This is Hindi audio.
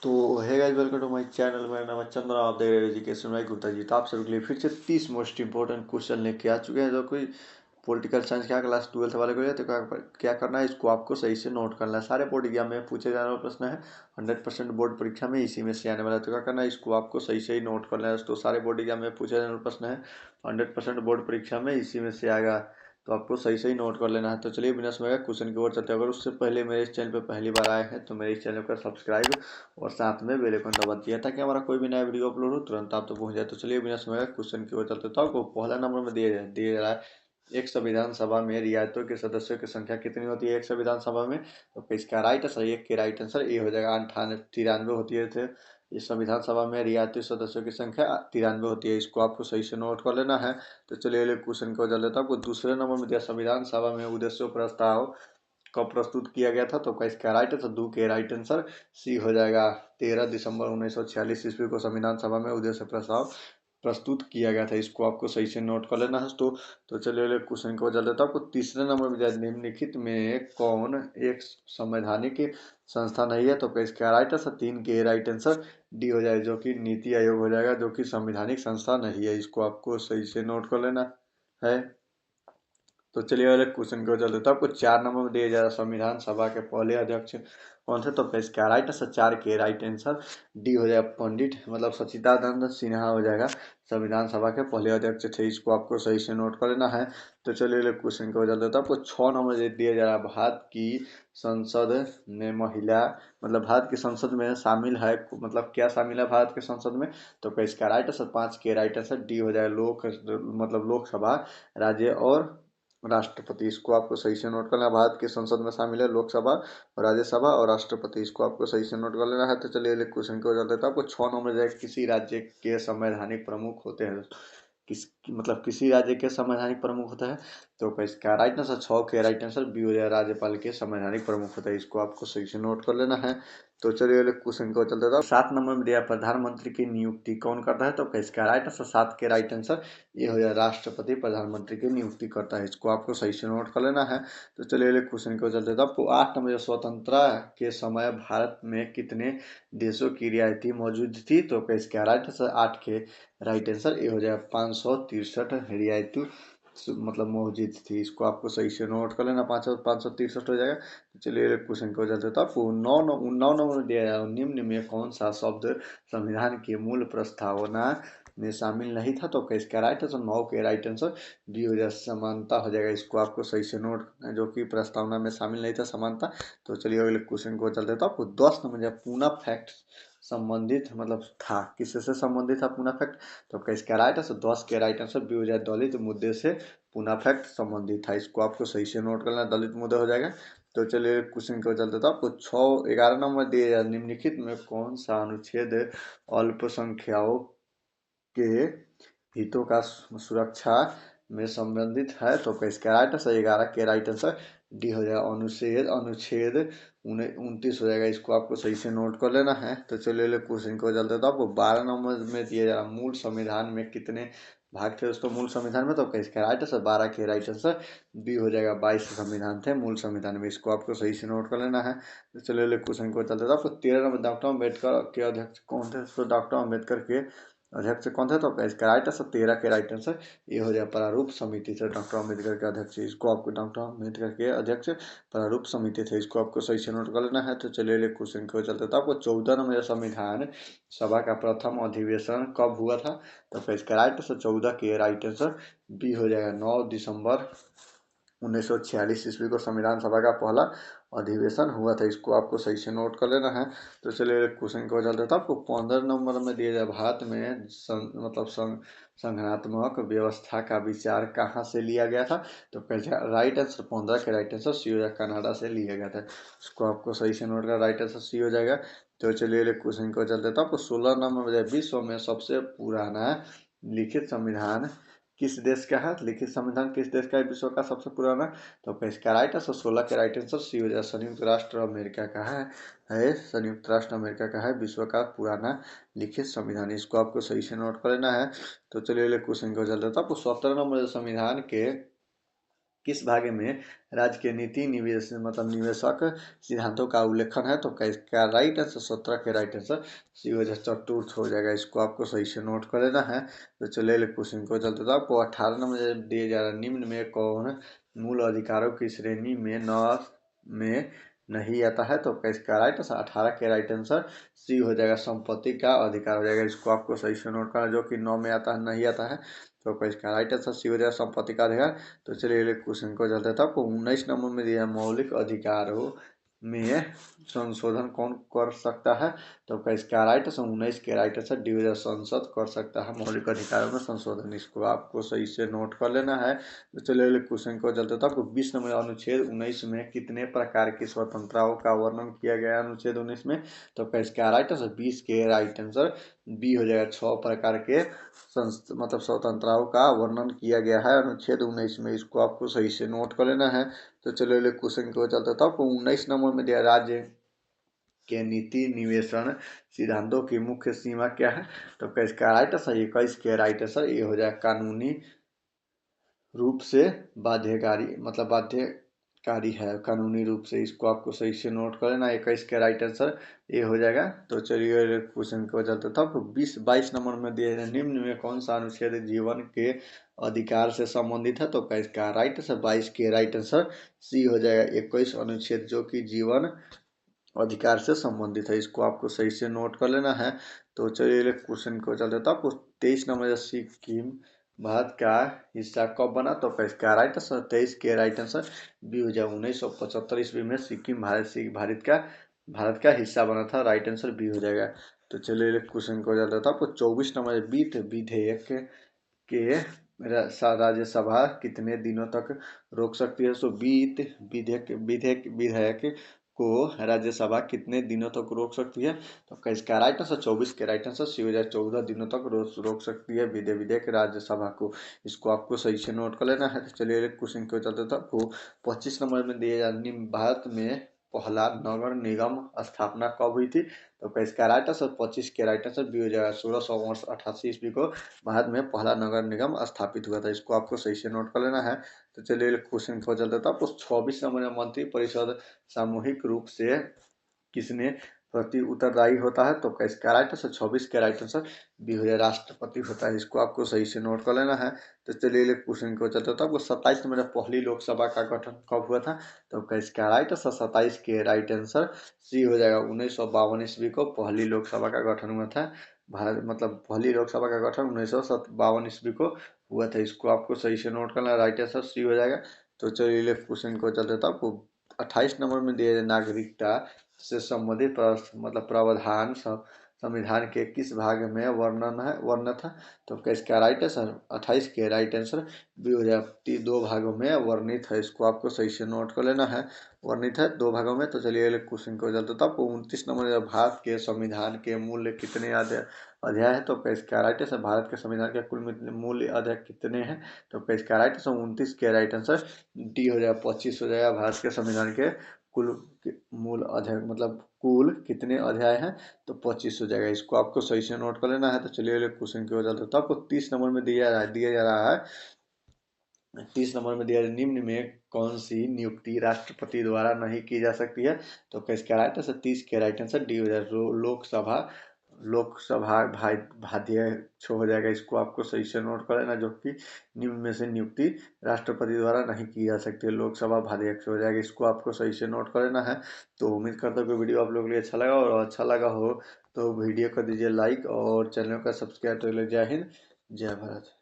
तो है guys, welcome to my channel. मेरा नाम है चंद्र, आप देख रहे हैं एजुकेशन भाई गुप्ता जी। तो आप सभी के लिए फिर से 30 मोस्ट इंपॉर्टेंट क्वेश्चन लेके आ चुके हैं। जो कोई पॉलिटिकल साइंस क्या क्लास 12th वाले को है तो क्या करना है, इसको आपको सही से नोट करना है। सारे बोर्ड एग्जाम में पूछे जाने वाला प्रश्न है, 100% बोर्ड परीक्षा में इसी में से आने वाला है। तो क्या करना है, इसको आपको सही से ही नोट करना है। तो सारे बोर्ड एग्जाम में पूछे जाने वाला प्रश्न है, 100% बोर्ड परीक्षा में इसी में से आएगा। तो आपको सही सही नोट कर लेना है। तो चलिए बिना समय क्वेश्चन की ओर चलते हैं। अगर उससे पहले मेरे इस चैनल पर पहली बार आए हैं तो मेरे इस चैनल को सब्सक्राइब और साथ में बेल आइकन दबा दिया ताकि हमारा कोई भी नया वीडियो अपलोड हो तुरंत आप तो पहुंच जाए। तो चलिए बिना समय क्वेश्चन की ओर चलते। तो आपको पहला नंबर में दिया जा रहा है, एक संविधान सभा में रियायतों के सदस्यों की संख्या कितनी होती है एक संविधान सभा में। तो इसका राइट आंसर, एक के राइट आंसर ये हो जाएगा 93 होती है। थे इस संविधान सभा में रियायती सदस्यों की संख्या 93 होती है। इसको आपको सही से नोट कर लेना है। तो चलिए क्वेश्चन को जल देता हूँ। आपको दूसरे नंबर में दिया, संविधान सभा में उद्देश्य प्रस्ताव कब प्रस्तुत किया गया था। तो इसका राइट आंसर, दो के राइट आंसर सी हो जाएगा। 13 दिसंबर 1946 ईस्वी को संविधान सभा में उद्देश्य प्रस्ताव प्रस्तुत किया गया था। इसको आपको सही से नोट कर लेना है। तो चलिए क्वेश्चन को बदल देता हूँ। आपको तीसरे नंबर में दिया, निम्नलिखित में कौन एक संवैधानिक संस्था नहीं है। तो इसका राइट आंसर, 3 के राइट आंसर डी हो जाए, जो कि नीति आयोग हो जाएगा, जो कि संवैधानिक संस्था नहीं है। इसको आपको सही से नोट कर लेना है। तो चलिए वाले क्वेश्चन को चल देता हूँ। आपको 4 नंबर में दिया जा रहा है, संविधान सभा के पहले अध्यक्ष कौन थे। तो इसका राइट आंसर, 4 के राइट आंसर डी हो जाएगा, पंडित मतलब सच्चिदानंद सिन्हा हो जाएगा, संविधान सभा के पहले अध्यक्ष थे। इसको आपको सही से नोट कर लेना है। तो चलिए क्वेश्चन को चल देता हूँ। आपको 6 नंबर दिया जा रहा है, भारत की संसद में महिला मतलब भारत की संसद में शामिल है, मतलब क्या शामिल है भारत के संसद में। तो इसका राइट आंसर, 5 के राइट आंसर डी हो जाएगा, लोकसभा, राज्य और राष्ट्रपति। इसको आपको सही से नोट करना है। भारत की संसद में शामिल है लोकसभा, राज्यसभा और राष्ट्रपति। इसको आपको सही से नोट कर लेना है। तो चलिए क्वेश्चन को चलते हैं। आपको 6 नंबर जाए, किसी राज्य के संवैधानिक प्रमुख होते हैं। किस मतलब किसी राज्य के संवैधानिक प्रमुख होता है। तो इसका राइट आंसर, 6 के राइट आंसर बी हो जाए, राज्यपाल के संवैधानिक प्रमुख होता है। इसको आपको सही से नोट कर लेना है। तो चलिए क्वेश्चन को चलते था। 7 नंबर में दिया, प्रधानमंत्री की नियुक्ति कौन करता है। तो इसका राइट आंसर, 7 के राइट आंसर ये हो जाए, राष्ट्रपति प्रधानमंत्री की नियुक्ति करता है। इसको आपको सही से नोट कर लेना है। तो चलिए क्वेश्चन को चलते था। आपको 8 नंबर, स्वतंत्रता के समय भारत में कितने देशों की रियायती मौजूद थी। तो इसका राइट आंसर, 8 के राइट आंसर ये हो जाएगा, 563 रियायती मतलब मौजूद थी। इसको आपको सही से नोट कर लेना, 563 हो जाएगा। तो चलिए क्वेश्चन को चलते तो आपको 9 नंबर दिया जाएगा, निम्न में कौन सा शब्द संविधान के मूल प्रस्तावना में शामिल नहीं था। तो इसका राइट आंसर, 9 के राइट आंसर बी हो जाएगा, समानता हो जाएगा। इसको आपको सही से नोट, जो कि प्रस्तावना में शामिल नहीं था समानता। तो चलिए अगले क्वेश्चन को चलते तो आपको 10 नंबर पूना फैक्ट संबंधित मतलब था, किससे संबंधित था पूना फैक्ट। तो इसका राइट आंसर, 10 के राइट आंसर बी हो जाए, दलित मुद्दे से पूना फैक्ट संबंधित था। इसको आपको सही से नोट करना, दलित मुद्दा हो जाएगा। तो चलिए क्वेश्चन को चलते था। आपको 11 नंबर दिए जाए, निम्नलिखित में कौन सा अनुच्छेद अल्पसंख्यकों के हितों का सुरक्षा में संबंधित है। तो इसका राइट आंसर, 11 के राइट आंसर डी हो जाएगा, अनुच्छेद अनुच्छेद 29 हो जाएगा। इसको आपको सही से नोट कर लेना है। तो चलिए क्वेश्चन को चलते तो आपको 12 नंबर में दिया जा रहा, मूल संविधान में कितने भाग थे दोस्तों मूल संविधान में। तो इसका राइट आंसर, 12 के राइट आंसर बी हो जाएगा, 22 संविधान थे मूल संविधान में। इसको आपको सही से नोट कर लेना है। तो चलिए क्वेश्चन को चलते तो आपको 13 नंबर, डॉक्टर अम्बेडकर के अध्यक्ष कौन थे। तो डॉक्टर अम्बेडकर के अध्यक्ष कौन थे। तो इसका राइट आंसर, 13 के राइट आंसर ये हो जाए, प्रारूप समिति से डॉक्टर अम्बेडकर के अध्यक्ष। इसको आपको डॉक्टर अम्बेडकर के अध्यक्ष प्रारूप समिति थे। इसको आपको सही से नोट कर लेना है। तो चलिए क्वेश्चन को चलते था। आपको 14 नंबर, संविधान सभा का प्रथम अधिवेशन कब हुआ था। तो इसका राइट आंसर, 14 के राइट आंसर बी हो जाएगा, 9 दिसंबर 1946 ईस्वी को संविधान सभा का पहला अधिवेशन हुआ था। इसको आपको सही से नोट कर लेना है। तो चलिए क्वेश्चन को चलते था। आपको 15 नंबर में दिया जाए, भारत में संघात्मक व्यवस्था का विचार कहाँ से लिया गया था। तो राइट आंसर, 15 के राइट आंसर सी हो जाएगा, कनाडा से लिया गया था। इसको आपको सही से नोट कर, राइट आंसर सी हो जाएगा। तो चलिए क्वेश्चन को चलते था। आपको 16 नंबर में, विश्व में सबसे पुराना लिखित संविधान किस देश का है। लिखित संविधान किस देश का है विश्व का सबसे पुराना। तो इसका राइट आंसर, 16 के राइट आंसर सी हो जाए, संयुक्त राष्ट्र अमेरिका का है संयुक्त राष्ट्र अमेरिका का है विश्व का पुराना लिखित संविधान। इसको आपको सही से नोट कर लेना है। तो चलिए क्वेश्चन को चलते था। आपको 17 नंबर, संविधान के किस भाग में राज्य के नीति निवेश मतलब निवेशक सिद्धांतों का उल्लेखन है? तो इसका राइट आंसर 17 के राइट आंसर सी हो जाए, चतुर्थ हो जाएगा। इसको आपको सही से नोट कर लेना है। तो चलिए क्वेश्चन को चलते तो आपको 18 नंबर दिए जा रहा है, निम्न में कौन मूल अधिकारों की श्रेणी में नहीं आता है? तो इसका राइट आंसर 18 के राइट आंसर सी हो जाएगा, संपत्ति का अधिकार हो जाएगा। इसको आपको सही से नोट करना, जो कि 9 में आता है, नहीं आता है। तो इसका राइट आंसर सी हो जाएगा, संपत्ति का अधिकार। तो चलिए क्वेश्चन को चलते था। आपको 19 नंबर में दिया मौलिक अधिकारों में संशोधन कौन कर सकता है? तो इसका राइट आंसर 19 के राइट आंसर डी हो जाएगा, संसद कर सकता है मौलिक अधिकारों में संशोधन। इसको आपको सही से नोट कर लेना है। तो चलिए क्वेश्चन को चलते था। आपको 20 नंबर अनुच्छेद 19 में कितने प्रकार की स्वतंत्रताओं का वर्णन किया गया है अनुच्छेद 19 में? तो इसका राइट आंसर 20 के राइट आंसर बी हो जाएगा, 6 प्रकार के मतलब स्वतंत्रताओं का वर्णन किया गया है अनुच्छेद 19 में। इसको आपको सही से नोट कर लेना है। तो चलिए क्वेश्चन को चलते था। आपको 19 नंबर में दिया राज्य के नीति निवेशन सिद्धांतों की मुख्य सीमा क्या है? तो इसका राइट आंसर 21 के राइट आंसर ये हो जाएगा, कानूनी रूप से बाध्यकारी है, कानूनी रूप से। इसको आपको सही से नोट कर लेना, 21 के राइट आंसर ये हो जाएगा। तो चलिए क्वेश्चन को चलते था। 22 नंबर में दिए गए निम्न में कौन सा अनुच्छेद जीवन के अधिकार से संबंधित है? तो इसका राइट आंसर 22 के राइट आंसर सी हो जाएगा, 21 अनुच्छेद, जो कि जीवन अधिकार से संबंधित है। इसको आपको सही से नोट कर लेना है। तो चलिए क्वेश्चन को चलते था। आपको 23 नंबर सिक्किम भारत का हिस्सा कब बना? तो इसका राइट आंसर 23 के राइट आंसर बी हो जाए, 1975 ईस्वी में सिक्किम भारत का हिस्सा बना था। राइट आंसर बी हो जाएगा। तो चलिए क्वेश्चन को चलते था। आपको 24 नंबर वित्त विधेयक के राज्यसभा कितने दिनों तक रोक सकती है? सो वित्त विधेयक को राज्यसभा कितने दिनों तक रोक सकती है? तो इसका राइट आंसर 24 के राइट आंसर सी हो जाए, 14 दिनों तक रोक सकती है विधेयक राज्यसभा को। इसको आपको सही से नोट कर लेना है। तो चलिए क्वेश्चन को चलते था। आपको 25 नंबर में दिए जाने भारत में पहला नगर निगम स्थापना कब हुई थी? तो इसका राइट आंसर 25 के राइट आंसर बी हो जाएगा, 1688 ईस्वी को भारत में पहला नगर निगम स्थापित हुआ था। इसको आपको सही से नोट कर लेना है। तो चलिए क्वेश्चन को चलते था। आपको 26 नंबर मंत्री परिषद सामूहिक रूप से किसने प्रति उत्तरदायी होता है? तो इसका राइट आंसर 26 के राइट आंसर बी हो जाए, राष्ट्रपति होता है। इसको आपको सही से नोट कर लेना है। तो चलिए क्वेश्चन को चलते था। आपको 27 नंबर पहली लोकसभा का गठन कब हुआ था? तो इसका राइट आंसर 27 के राइट आंसर सी हो जाएगा, 1952 ईस्वी को पहली लोकसभा का गठन हुआ था। भारत मतलब पहली लोकसभा का गठन 1952 ईस्वी को हुआ था। इसको आपको सही से नोट करना, राइट आंसर सी हो जाएगा। तो चलिए क्वेश्चन को चलते था। आपको 28 नंबर में दिए नागरिकता से संबंधित प्रावधान संविधान के किस भाग में वर्णित है? तो इसका राइट आंसर 28 के राइट आंसर बी हो जाए, 2 भागों में वर्णित है। इसको आपको सही से नोट कर लेना है, वर्णित है 2 भागों में। तो चलिए क्वेश्चन को चलते तो आपको 29 नंबर भारत के संविधान के मूल्य कितने अध्याय है? तो इसका राइट आंसर भारत के संविधान के कुल मूल्य अध्याय कितने हैं? तो इसका राइट आंसर 29 के राइट आंसर डी हो जाएगा, 25 हो जाएगा। भारत के संविधान के कुल मूल अध्याय कुल कितने अध्याय हैं? तो 25 हो जाएगा। इसको आपको सही से नोट कर लेना है। तो चलिए क्वेश्चन की ओर चलते तो आपको 30 नंबर में दिया जा रहा है 30 नंबर में दिया निम्न में कौन सी नियुक्ति राष्ट्रपति द्वारा नहीं की जा सकती है? तो इसका राइट आंसर 30 के राइट आंसर डी हो जाएगा, लोकसभा भाध्यक्ष हो जाएगा। इसको आपको सही से नोट कर लेना, जो कि निम्न में से नियुक्ति राष्ट्रपति द्वारा नहीं की जा सकती है, लोकसभा भाध्यक्ष हो जाएगा। इसको आपको सही से नोट कर लेना है। तो उम्मीद करता हूँ कि वीडियो आप लोगों के लिए अच्छा लगा, और अच्छा लगा हो तो वीडियो को दीजिए लाइक और चैनल का सब्सक्राइब कर लीजिए। जय हिंद, जय भारत।